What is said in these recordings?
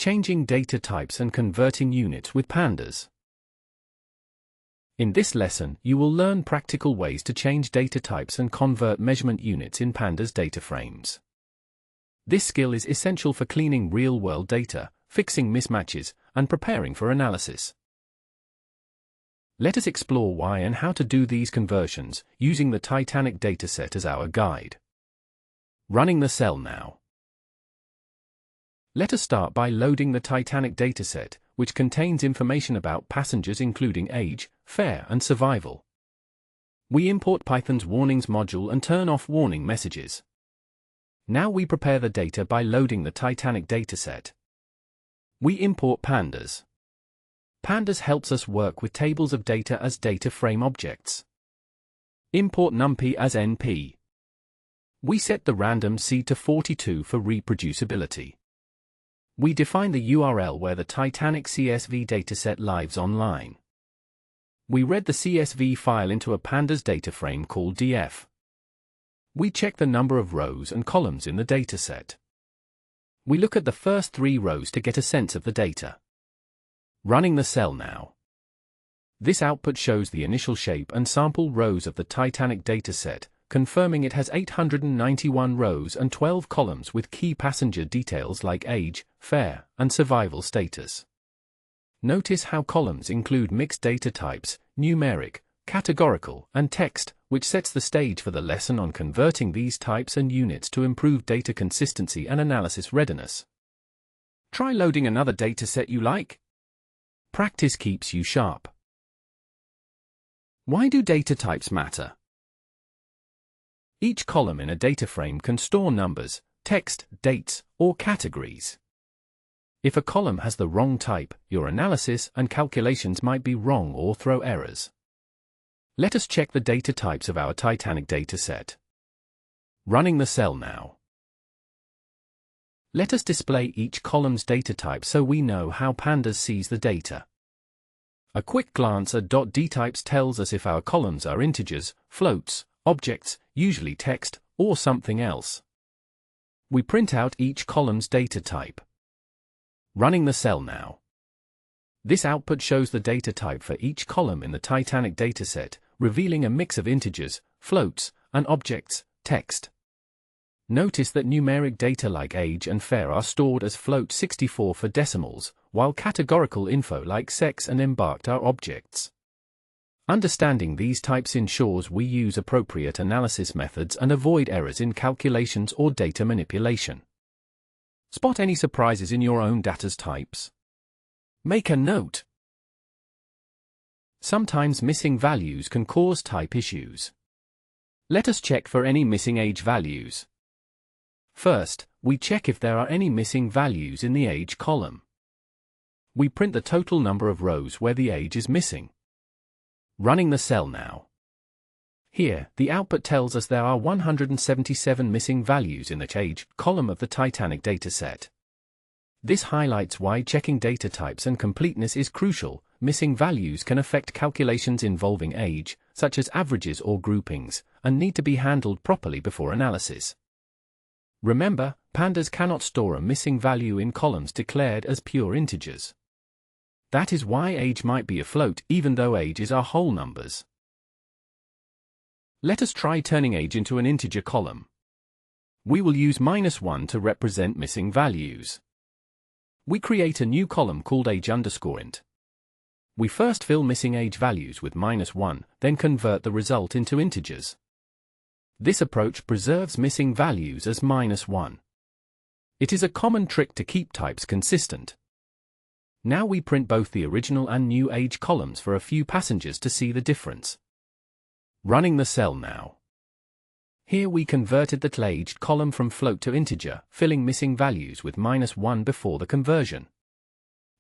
Changing data types and converting units with Pandas. In this lesson, you will learn practical ways to change data types and convert measurement units in Pandas data frames. This skill is essential for cleaning real-world data, fixing mismatches, and preparing for analysis. Let us explore why and how to do these conversions, using the Titanic dataset as our guide. Running the cell now. Let us start by loading the Titanic dataset, which contains information about passengers including age, fare, and survival. We import Python's warnings module and turn off warning messages. Now we prepare the data by loading the Titanic dataset. We import Pandas. Pandas helps us work with tables of data as data frame objects. Import NumPy as NP. We set the random seed to 42 for reproducibility. We define the URL where the Titanic CSV dataset lives online. We read the CSV file into a Pandas data frame called df. We check the number of rows and columns in the dataset. We look at the first 3 rows to get a sense of the data. Running the cell now. This output shows the initial shape and sample rows of the Titanic dataset, confirming it has 891 rows and 12 columns with key passenger details like age, fare, and survival status. Notice how columns include mixed data types, numeric, categorical, and text, which sets the stage for the lesson on converting these types and units to improve data consistency and analysis readiness. Try loading another dataset you like. Practice keeps you sharp. Why do data types matter? Each column in a data frame can store numbers, text, dates, or categories. If a column has the wrong type, your analysis and calculations might be wrong or throw errors. Let us check the data types of our Titanic dataset. Running the cell now. Let us display each column's data type so we know how Pandas sees the data. A quick glance at .dtypes tells us if our columns are integers, floats, objects, usually text, or something else. We print out each column's data type. Running the cell now. This output shows the data type for each column in the Titanic dataset, revealing a mix of integers, floats, and objects, text. Notice that numeric data like age and fare are stored as float 64 for decimals, while categorical info like sex and embarked are objects. Understanding these types ensures we use appropriate analysis methods and avoid errors in calculations or data manipulation. Spot any surprises in your own data's types? Make a note. Sometimes missing values can cause type issues. Let us check for any missing age values. First, we check if there are any missing values in the age column. We print the total number of rows where the age is missing. Running the cell now. Here, the output tells us there are 177 missing values in the age column of the Titanic dataset. This highlights why checking data types and completeness is crucial. Missing values can affect calculations involving age, such as averages or groupings, and need to be handled properly before analysis. Remember, Pandas cannot store a missing value in columns declared as pure integers. That is why age might be a float even though ages are whole numbers. Let us try turning age into an integer column. We will use -1 to represent missing values. We create a new column called age_int. We first fill missing age values with -1, then convert the result into integers. This approach preserves missing values as -1. It is a common trick to keep types consistent. Now we print both the original and new age columns for a few passengers to see the difference. Running the cell now. Here we converted the aged column from float to integer, filling missing values with -1 before the conversion.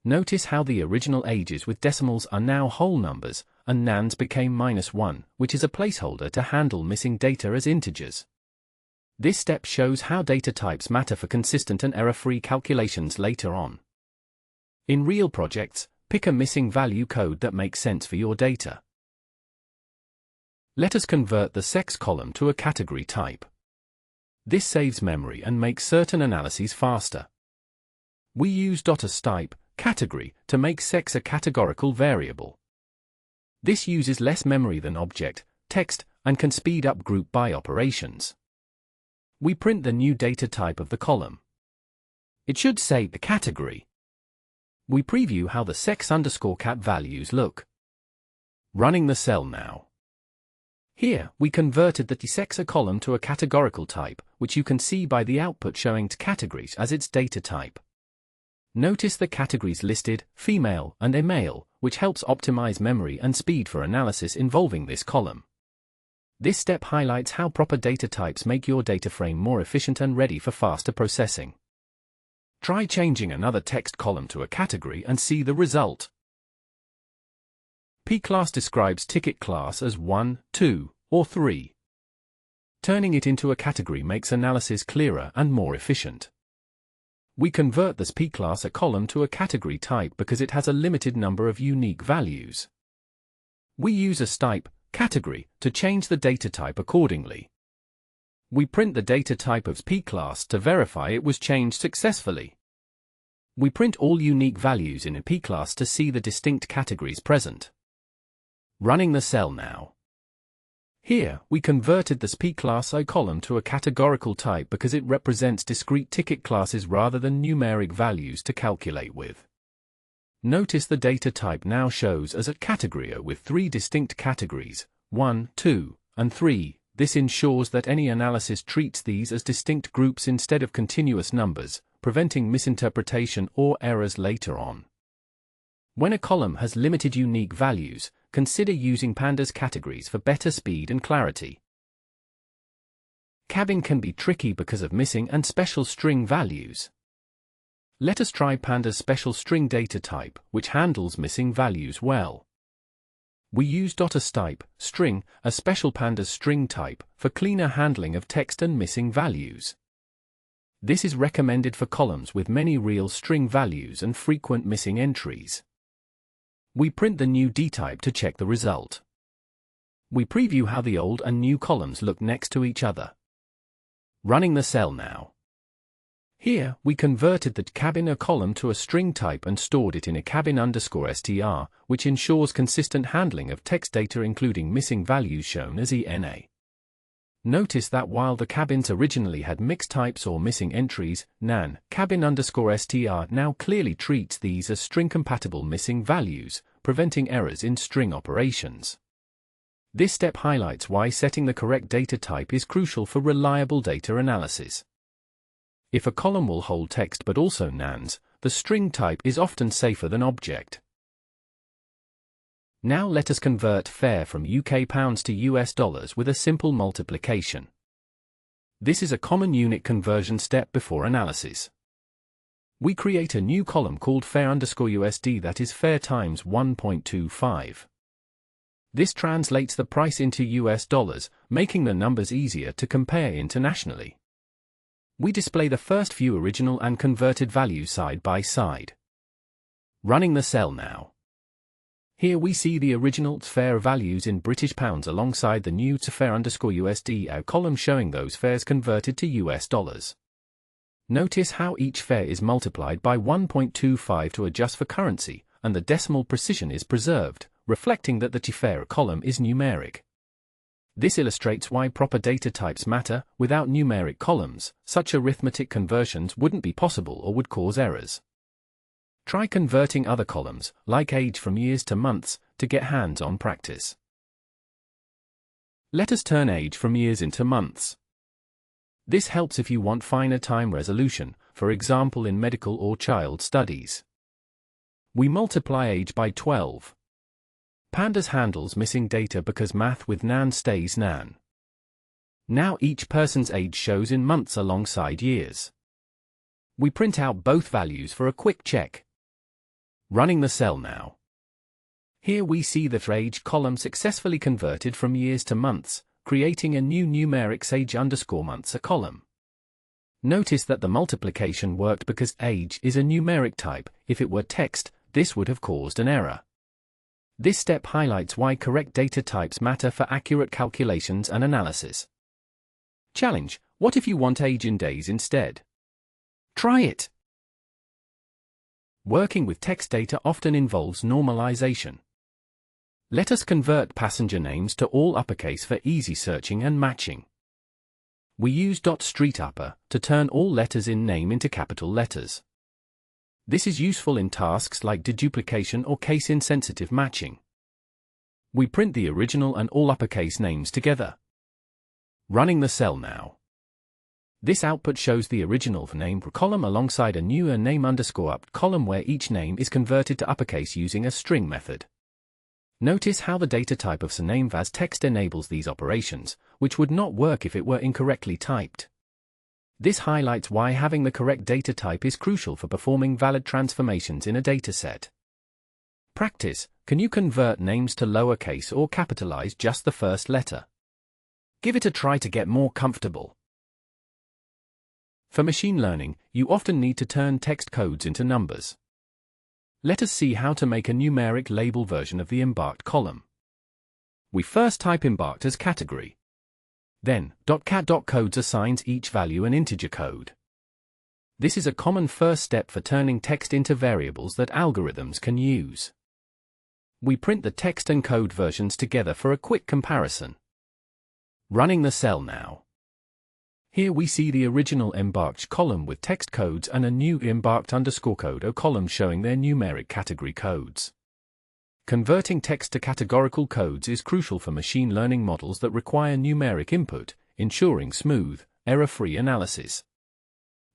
Notice how the original ages with decimals are now whole numbers, and nans became -1, which is a placeholder to handle missing data as integers. This step shows how data types matter for consistent and error-free calculations later on. In real projects, pick a missing value code that makes sense for your data. Let us convert the sex column to a category type. This saves memory and makes certain analyses faster. We use .type category to make sex a categorical variable. This uses less memory than object, text, and can speed up group by operations. We print the new data type of the column. It should say the category. We preview how the sex_cat values look. Running the cell now. Here, we converted the sex column to a categorical type, which you can see by the output showing categories as its data type. Notice the categories listed, female and a male, which helps optimize memory and speed for analysis involving this column. This step highlights how proper data types make your data frame more efficient and ready for faster processing. Try changing another text column to a category and see the result. P-class describes ticket class as 1, 2, or 3. Turning it into a category makes analysis clearer and more efficient. We convert this P-class column to a category type because it has a limited number of unique values. We use a type category to change the data type accordingly. We print the data type of P-class to verify it was changed successfully. We print all unique values in a P-class to see the distinct categories present. Running the cell now. Here, we converted this P-class column to a categorical type because it represents discrete ticket classes rather than numeric values to calculate with. Notice the data type now shows as a category with 3 distinct categories, 1, 2, and 3. This ensures that any analysis treats these as distinct groups instead of continuous numbers, preventing misinterpretation or errors later on. When a column has limited unique values, consider using Pandas categories for better speed and clarity. Cabin can be tricky because of missing and special string values. Let us try Pandas special string data type, which handles missing values well. We use .type string, a special Pandas string type, for cleaner handling of text and missing values. This is recommended for columns with many real string values and frequent missing entries. We print the new dtype to check the result. We preview how the old and new columns look next to each other. Running the cell now. Here, we converted the cabin column to a string type and stored it in a cabin_str, which ensures consistent handling of text data including missing values shown as ENA. Notice that while the cabins originally had mixed types or missing entries, nan cabin_str now clearly treats these as string-compatible missing values, preventing errors in string operations. This step highlights why setting the correct data type is crucial for reliable data analysis. If a column will hold text but also nans, the string type is often safer than object. Now let us convert fare from UK pounds to US dollars with a simple multiplication. This is a common unit conversion step before analysis. We create a new column called fare_USD that is fare times 1.25. This translates the price into US dollars, making the numbers easier to compare internationally. We display the first few original and converted values side by side. Running the cell now. Here we see the original fare values in British pounds alongside the new fare_USD column showing those fares converted to US dollars. Notice how each fare is multiplied by 1.25 to adjust for currency, and the decimal precision is preserved, reflecting that the fare column is numeric. This illustrates why proper data types matter. Without numeric columns, such arithmetic conversions wouldn't be possible or would cause errors. Try converting other columns, like age from years to months, to get hands-on practice. Let us turn age from years into months. This helps if you want finer time resolution, for example in medical or child studies. We multiply age by 12. Pandas handles missing data because math with nan stays nan. Now each person's age shows in months alongside years. We print out both values for a quick check. Running the cell now. Here we see the age column successfully converted from years to months, creating a new numeric age_months column. Notice that the multiplication worked because age is a numeric type. If it were text, this would have caused an error. This step highlights why correct data types matter for accurate calculations and analysis. Challenge: what if you want age in days instead? Try it. Working with text data often involves normalization. Let us convert passenger names to all uppercase for easy searching and matching. We use .streetUpper to turn all letters in name into capital letters. This is useful in tasks like deduplication or case-insensitive matching. We print the original and all uppercase names together. Running the cell now. This output shows the original name column alongside a new name _up column where each name is converted to uppercase using a string method. Notice how the data type of name as text enables these operations, which would not work if it were incorrectly typed. This highlights why having the correct data type is crucial for performing valid transformations in a dataset. Practice: can you convert names to lowercase or capitalize just the first letter? Give it a try to get more comfortable. For machine learning, you often need to turn text codes into numbers. Let us see how to make a numeric label version of the embarked column. We first type embarked as category. Then, .cat.codes assigns each value an integer code. This is a common first step for turning text into variables that algorithms can use. We print the text and code versions together for a quick comparison. Running the cell now. Here we see the original embarked column with text codes and a new embarked _code column showing their numeric category codes. Converting text to categorical codes is crucial for machine learning models that require numeric input, ensuring smooth, error-free analysis.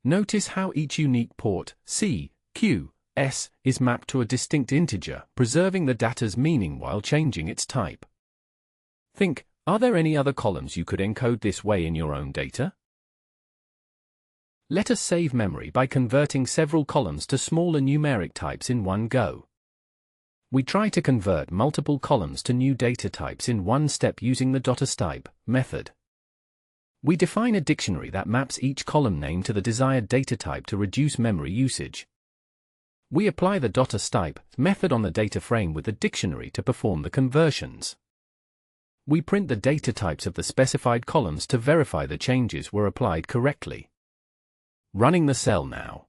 Notice how each unique port, C, Q, S, is mapped to a distinct integer, preserving the data's meaning while changing its type. Think, are there any other columns you could encode this way in your own data? Let us save memory by converting several columns to smaller numeric types in one go. We try to convert multiple columns to new data types in one step using the datatype method. We define a dictionary that maps each column name to the desired data type to reduce memory usage. We apply the datatype method on the data frame with the dictionary to perform the conversions. We print the data types of the specified columns to verify the changes were applied correctly. Running the cell now.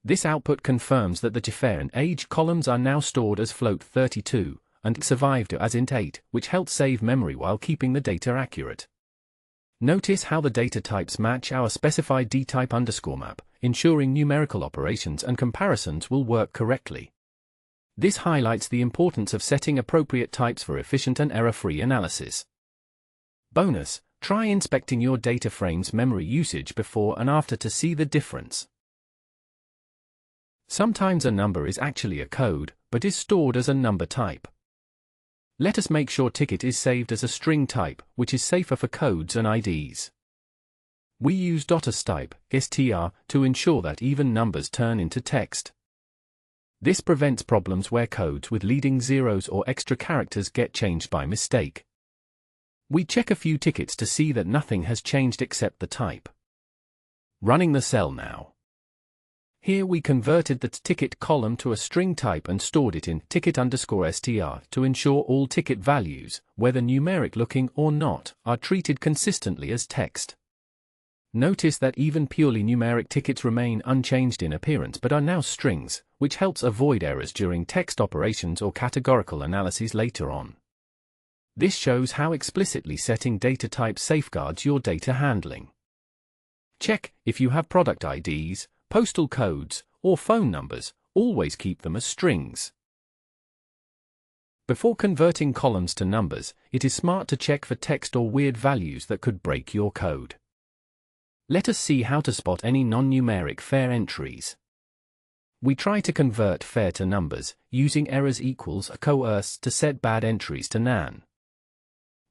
This output confirms that the gender and age columns are now stored as float 32, and survived as int 8, which helps save memory while keeping the data accurate. Notice how the data types match our specified dtype _map, ensuring numerical operations and comparisons will work correctly. This highlights the importance of setting appropriate types for efficient and error-free analysis. Bonus: try inspecting your data frame's memory usage before and after to see the difference. Sometimes a number is actually a code, but is stored as a number type. Let us make sure ticket is saved as a string type, which is safer for codes and IDs. We use datatype str to ensure that even numbers turn into text. This prevents problems where codes with leading zeros or extra characters get changed by mistake. We check a few tickets to see that nothing has changed except the type. Running the cell now. Here we converted the ticket column to a string type and stored it in ticket _str to ensure all ticket values, whether numeric looking or not, are treated consistently as text. Notice that even purely numeric tickets remain unchanged in appearance but are now strings, which helps avoid errors during text operations or categorical analyses later on. This shows how explicitly setting data types safeguards your data handling. Check if you have product IDs, postal codes, or phone numbers, always keep them as strings. Before converting columns to numbers, it is smart to check for text or weird values that could break your code. Let us see how to spot any non-numeric fair entries. We try to convert fair to numbers, using errors equals coerce to set bad entries to nan.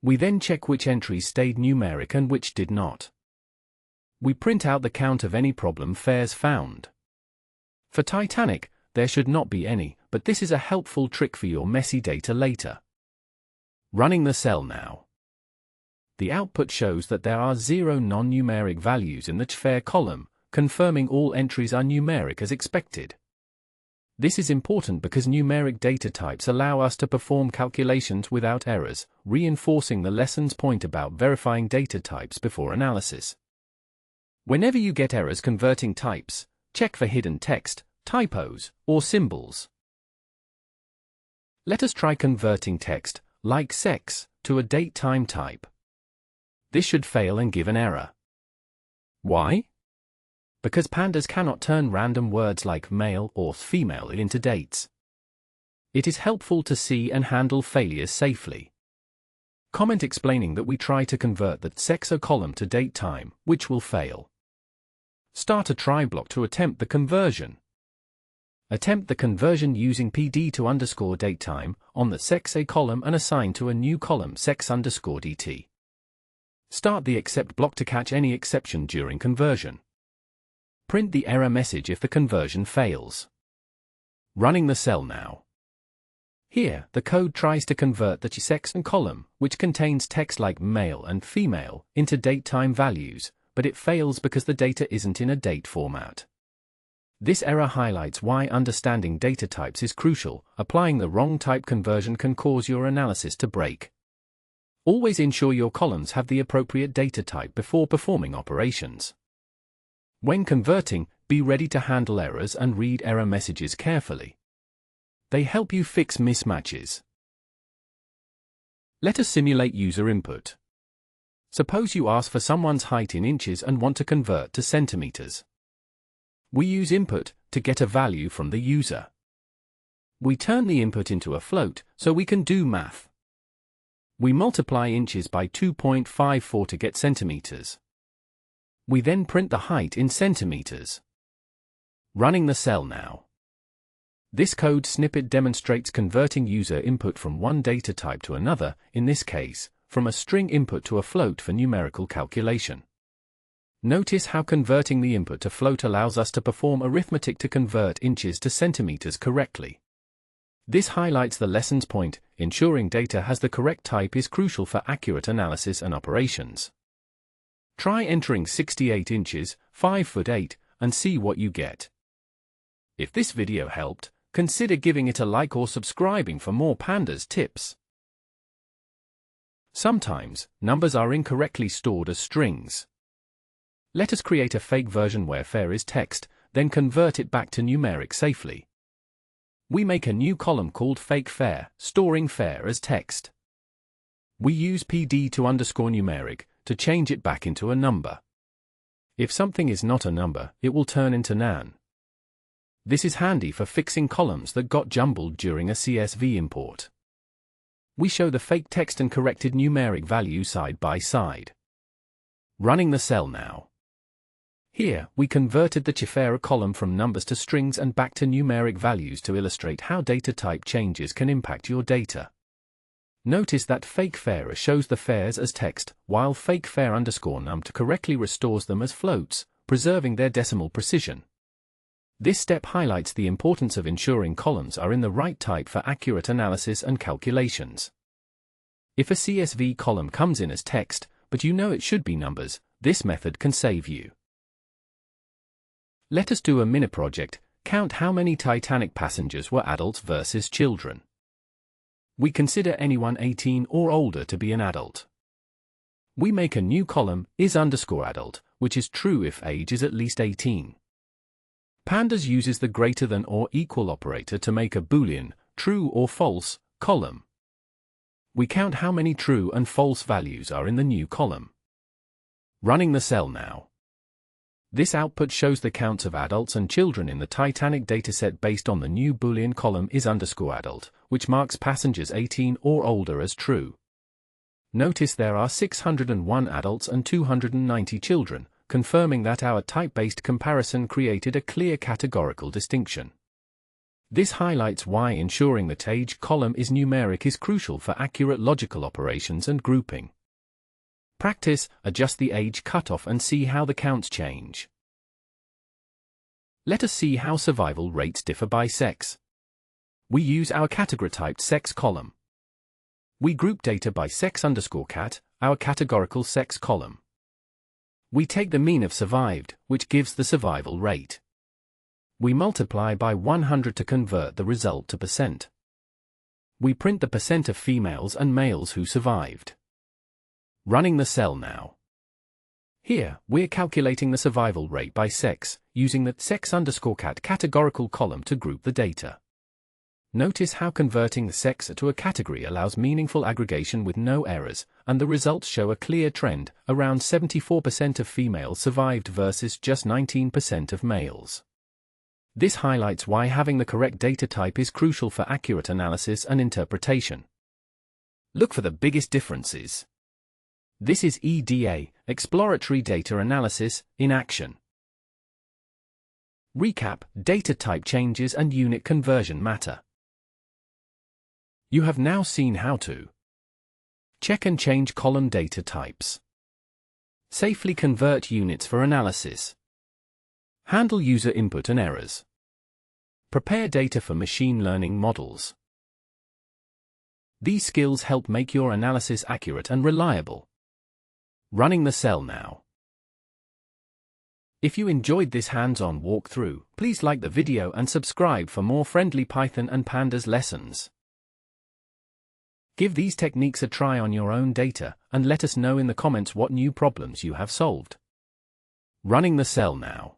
We then check which entries stayed numeric and which did not. We print out the count of any problem fairs found. For Titanic, there should not be any, but this is a helpful trick for your messy data later. Running the cell now. The output shows that there are 0 non-numeric values in the fair column, confirming all entries are numeric as expected. This is important because numeric data types allow us to perform calculations without errors, reinforcing the lesson's point about verifying data types before analysis. Whenever you get errors converting types, check for hidden text, typos, or symbols. Let us try converting text, like sex, to a date-time type. This should fail and give an error. Why? Because Pandas cannot turn random words like male or female into dates. It is helpful to see and handle failures safely. Comment explaining that we try to convert that sex column to date time, which will fail. Start a try block to attempt the conversion. Attempt the conversion using PD to underscore date time on the sex column and assign to a new column sex underscore DT. Start the except block to catch any exception during conversion. Print the error message if the conversion fails. Running the cell now. Here, the code tries to convert the sex column, which contains text like male and female, into date-time values, but it fails because the data isn't in a date format. This error highlights why understanding data types is crucial. Applying the wrong type conversion can cause your analysis to break. Always ensure your columns have the appropriate data type before performing operations. When converting, be ready to handle errors and read error messages carefully. They help you fix mismatches. Let us simulate user input. Suppose you ask for someone's height in inches and want to convert to centimeters. We use input to get a value from the user. We turn the input into a float so we can do math. We multiply inches by 2.54 to get centimeters. We then print the height in centimeters. Running the cell now. This code snippet demonstrates converting user input from one data type to another, in this case, from a string input to a float for numerical calculation. Notice how converting the input to float allows us to perform arithmetic to convert inches to centimeters correctly. This highlights the lesson's point: ensuring data has the correct type is crucial for accurate analysis and operations. Try entering 68 inches, 5 foot 8, and see what you get. If this video helped, consider giving it a like or subscribing for more Pandas tips. Sometimes, numbers are incorrectly stored as strings. Let us create a fake version where fair is text, then convert it back to numeric safely. We make a new column called fake fair, storing fair as text. We use PD to underscore numeric to change it back into a number. If something is not a number, it will turn into nan. This is handy for fixing columns that got jumbled during a CSV import. We show the fake text and corrected numeric value side by side. Running the cell now. Here, we converted the Chifera column from numbers to strings and back to numeric values to illustrate how data type changes can impact your data. Notice that fake fair shows the fairs as text, while fake fair underscore numt correctly restores them as floats, preserving their decimal precision. This step highlights the importance of ensuring columns are in the right type for accurate analysis and calculations. If a CSV column comes in as text, but you know it should be numbers, this method can save you. Let us do a mini project. Count how many Titanic passengers were adults versus children. We consider anyone 18 or older to be an adult. We make a new column, is_adult, which is true if age is at least 18. Pandas uses the greater than or equal operator to make a Boolean, true or false, column. We count how many true and false values are in the new column. Running the cell now. This output shows the counts of adults and children in the Titanic dataset based on the new Boolean column is_adult, which marks passengers 18 or older as true. Notice there are 601 adults and 290 children, confirming that our type-based comparison created a clear categorical distinction. This highlights why ensuring that age column is numeric is crucial for accurate logical operations and grouping. Practice, adjust the age cutoff and see how the counts change. Let us see how survival rates differ by sex. We use our category-typed sex column. We group data by sex_cat, our categorical sex column. We take the mean of survived, which gives the survival rate. We multiply by 100 to convert the result to percent. We print the percent of females and males who survived. Running the cell now. Here, we're calculating the survival rate by sex, using the sex_cat categorical column to group the data. Notice how converting the sex to a category allows meaningful aggregation with no errors, and the results show a clear trend. Around 74% of females survived versus just 19% of males. This highlights why having the correct data type is crucial for accurate analysis and interpretation. Look for the biggest differences. This is EDA, exploratory data analysis, in action. Recap: data type changes and unit conversion matter. You have now seen how to check and change column data types, safely convert units for analysis, handle user input and errors, prepare data for machine learning models. These skills help make your analysis accurate and reliable. Running the cell now. If you enjoyed this hands-on walkthrough, please like the video and subscribe for more friendly Python and Pandas lessons. Give these techniques a try on your own data, and let us know in the comments what new problems you have solved. Running the cell now.